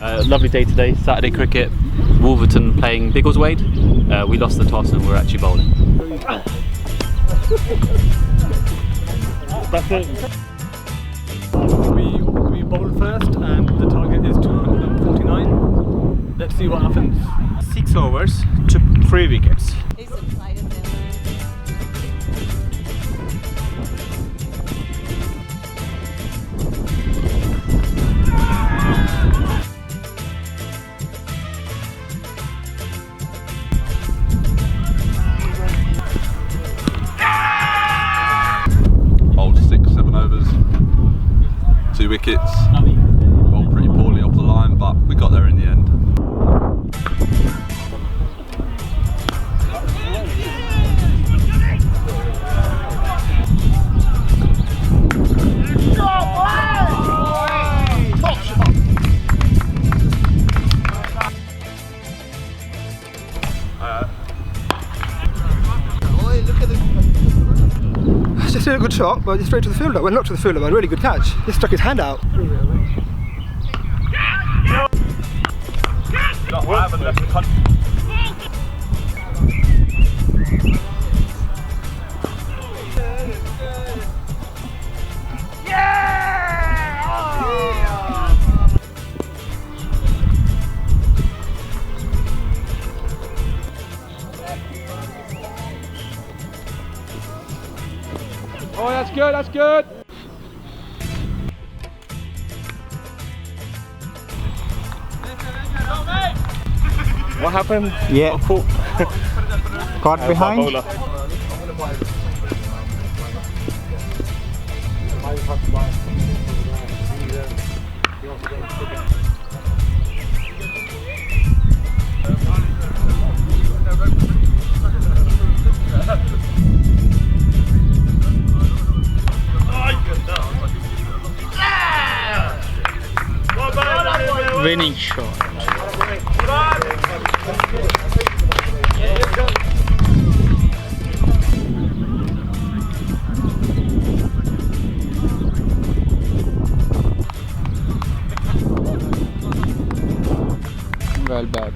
Lovely day today, Saturday cricket. Wolverton playing Biggleswade. We lost the toss and we're actually bowling. That's it. We bowled first and the target is 249. Let's see what happens. 6 overs, took 3 wickets. Bowled 6-7 overs, 2 wickets. Bowled pretty poorly off the line, but we got there in the end. Just did a good shot, but straight to the fielder. Well, not to the fielder, but a really good catch. He stuck his hand out. I haven't left the country. Oh, that's good, that's good. What happened? Yeah. Caught behind. Winning shot. Well back.